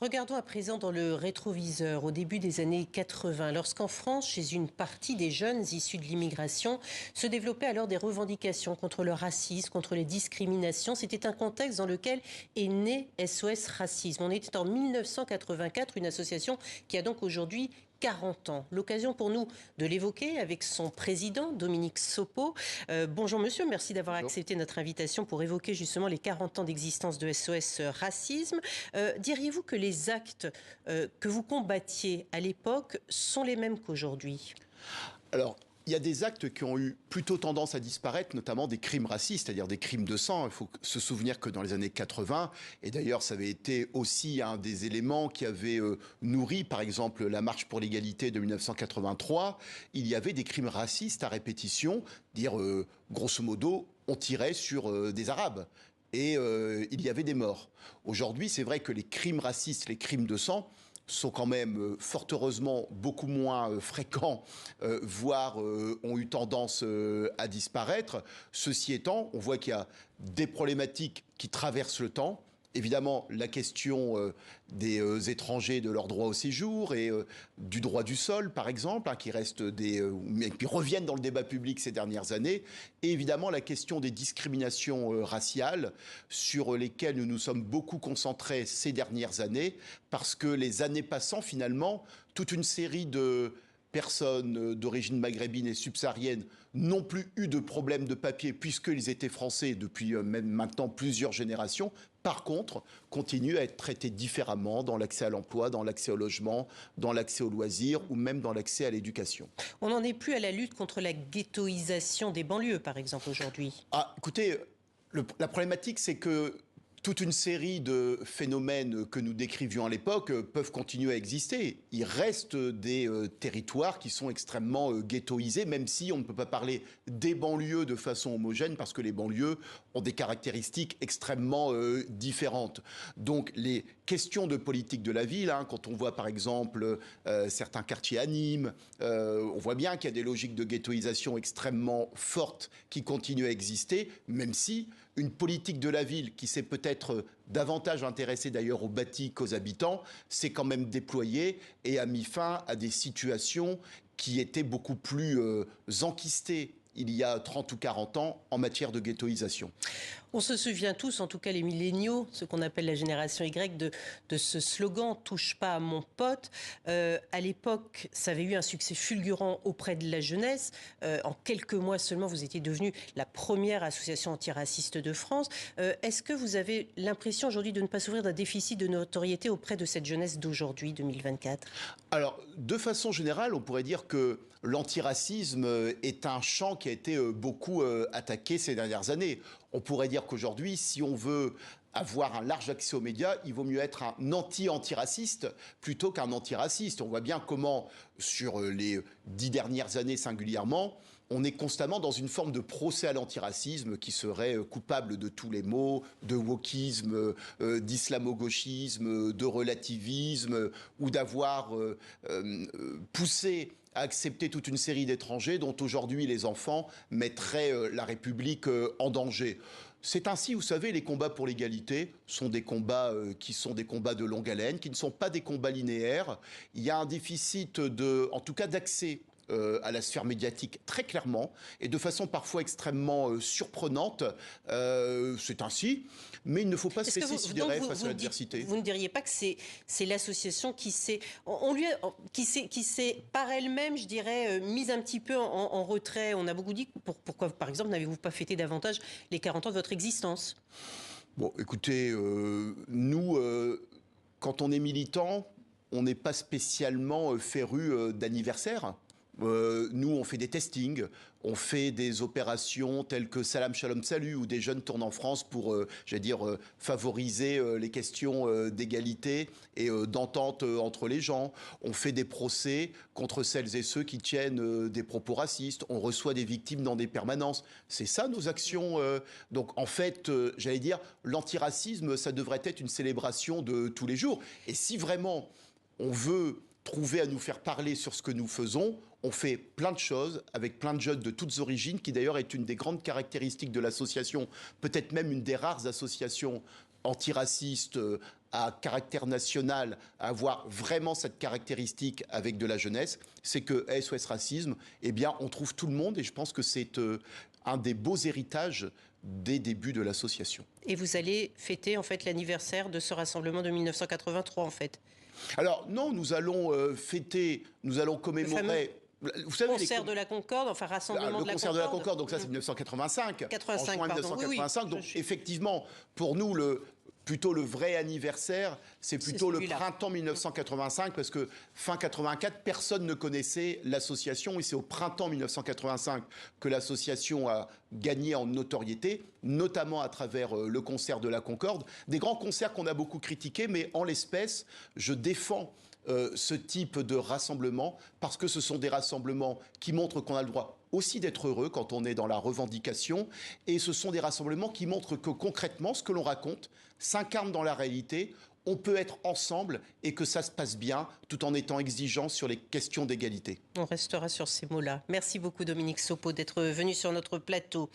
Regardons à présent dans le rétroviseur, au début des années 80, lorsqu'en France, chez une partie des jeunes issus de l'immigration, se développaient alors des revendications contre le racisme, contre les discriminations. C'était un contexte dans lequel est né SOS Racisme. On était en 1984, une association qui a donc aujourd'hui 40 ans. L'occasion pour nous de l'évoquer avec son président, Dominique Sopo. Bonjour monsieur, merci d'avoir accepté notre invitation pour évoquer justement les 40 ans d'existence de SOS Racisme. Diriez-vous que les actes que vous combattiez à l'époque sont les mêmes qu'aujourd'hui ? Alors, il y a des actes qui ont eu plutôt tendance à disparaître, notamment des crimes racistes, c'est-à-dire des crimes de sang. Il faut se souvenir que dans les années 80, et d'ailleurs ça avait été aussi un des éléments qui avait nourri, par exemple, la marche pour l'égalité de 1983, il y avait des crimes racistes à répétition, dire grosso modo, on tirait sur des Arabes. Et il y avait des morts. Aujourd'hui, c'est vrai que les crimes racistes, les crimes de sang, sont quand même, fort heureusement, beaucoup moins fréquents, voire ont eu tendance à disparaître. Ceci étant, on voit qu'il y a des problématiques qui traversent le temps. Évidemment, la question des étrangers, de leur droit au séjour et du droit du sol, par exemple, qui restent qui reviennent dans le débat public ces dernières années. Et évidemment, la question des discriminations raciales, sur lesquelles nous nous sommes beaucoup concentrés ces dernières années, parce que les années passant, finalement, toute une série de personnes d'origine maghrébine et subsaharienne n'ont plus eu de problème de papier puisqu'ils étaient français depuis même maintenant plusieurs générations. Par contre, continuent à être traités différemment dans l'accès à l'emploi, dans l'accès au logement, dans l'accès aux loisirs ou même dans l'accès à l'éducation. On n'en est plus à la lutte contre la ghettoisation des banlieues, par exemple, aujourd'hui. Ah, écoutez, la problématique, c'est que toute une série de phénomènes que nous décrivions à l'époque peuvent continuer à exister. Il reste des territoires qui sont extrêmement ghettoisés, même si on ne peut pas parler des banlieues de façon homogène, parce que les banlieues ont des caractéristiques extrêmement différentes. Donc les questions de politique de la ville, quand on voit par exemple certains quartiers à Nîmes, on voit bien qu'il y a des logiques de ghettoisation extrêmement fortes qui continuent à exister, même si une politique de la ville qui s'est peut-être davantage intéressée d'ailleurs aux bâtis qu'aux habitants, s'est quand même déployée et a mis fin à des situations qui étaient beaucoup plus enquistées il y a 30 ou 40 ans en matière de ghettoisation. On se souvient tous, en tout cas les milléniaux, ce qu'on appelle la génération Y, de ce slogan « Touche pas à mon pote ». À l'époque, ça avait eu un succès fulgurant auprès de la jeunesse. En quelques mois seulement, vous étiez devenue la première association antiraciste de France. Est-ce que vous avez l'impression aujourd'hui de ne pas souffrir d'un déficit de notoriété auprès de cette jeunesse d'aujourd'hui, 2024 ? Alors, de façon générale, on pourrait dire que l'antiracisme est un champ qui a été beaucoup attaqué ces dernières années. On pourrait dire qu'aujourd'hui, si on veut avoir un large accès aux médias, il vaut mieux être un anti-antiraciste plutôt qu'un antiraciste. On voit bien comment, sur les 10 dernières années singulièrement, on est constamment dans une forme de procès à l'antiracisme qui serait coupable de tous les maux, de wokisme, d'islamo-gauchisme, de relativisme, ou d'avoir poussé à accepter toute une série d'étrangers dont aujourd'hui les enfants mettraient la République en danger. C'est ainsi, vous savez, les combats pour l'égalité sont des combats qui sont des combats de longue haleine, qui ne sont pas des combats linéaires. Il y a un déficit en tout cas d'accès à la sphère médiatique très clairement et de façon parfois extrêmement surprenante. C'est ainsi, mais il ne faut pas se laisser sidérer face à l'adversité. Vous ne diriez pas que c'est l'association qui s'est par elle-même, je dirais, mise un petit peu en retrait. On a beaucoup dit pourquoi, par exemple, n'avez-vous pas fêté davantage les 40 ans de votre existence ? Bon, écoutez, nous, quand on est militant, on n'est pas spécialement férus d'anniversaire. Nous, on fait des testings, on fait des opérations telles que Salam Shalom Salut, où des jeunes tournent en France pour, favoriser les questions d'égalité et d'entente entre les gens. On fait des procès contre celles et ceux qui tiennent des propos racistes. On reçoit des victimes dans des permanences. C'est ça nos actions. Donc, en fait, l'antiracisme, ça devrait être une célébration de tous les jours. Et si vraiment on veut trouver à nous faire parler sur ce que nous faisons, on fait plein de choses avec plein de jeunes de toutes origines, qui d'ailleurs est une des grandes caractéristiques de l'association, peut-être même une des rares associations antiracistes à caractère national à avoir vraiment cette caractéristique avec de la jeunesse, c'est que SOS Racisme, eh bien, on trouve tout le monde et je pense que c'est un des beaux héritages des débuts de l'association. Et vous allez fêter en fait l'anniversaire de ce rassemblement de 1983 en fait. Alors non, nous allons fêter, nous allons commémorer. Vous savez, concert de la Concorde, enfin rassemblement de la Concorde. Le concert de la Concorde, donc ça c'est 1985. 85, en juin 1985. Oui, donc effectivement, pour nous, plutôt le vrai anniversaire, c'est plutôt le printemps 1985, parce que fin 84, personne ne connaissait l'association, et c'est au printemps 1985 que l'association a gagné en notoriété, notamment à travers le concert de la Concorde. Des grands concerts qu'on a beaucoup critiqués, mais en l'espèce, je défends ce type de rassemblement, parce que ce sont des rassemblements qui montrent qu'on a le droit aussi d'être heureux quand on est dans la revendication, et ce sont des rassemblements qui montrent que concrètement, ce que l'on raconte s'incarne dans la réalité, on peut être ensemble et que ça se passe bien tout en étant exigeant sur les questions d'égalité. On restera sur ces mots-là. Merci beaucoup Dominique Sopo d'être venu sur notre plateau.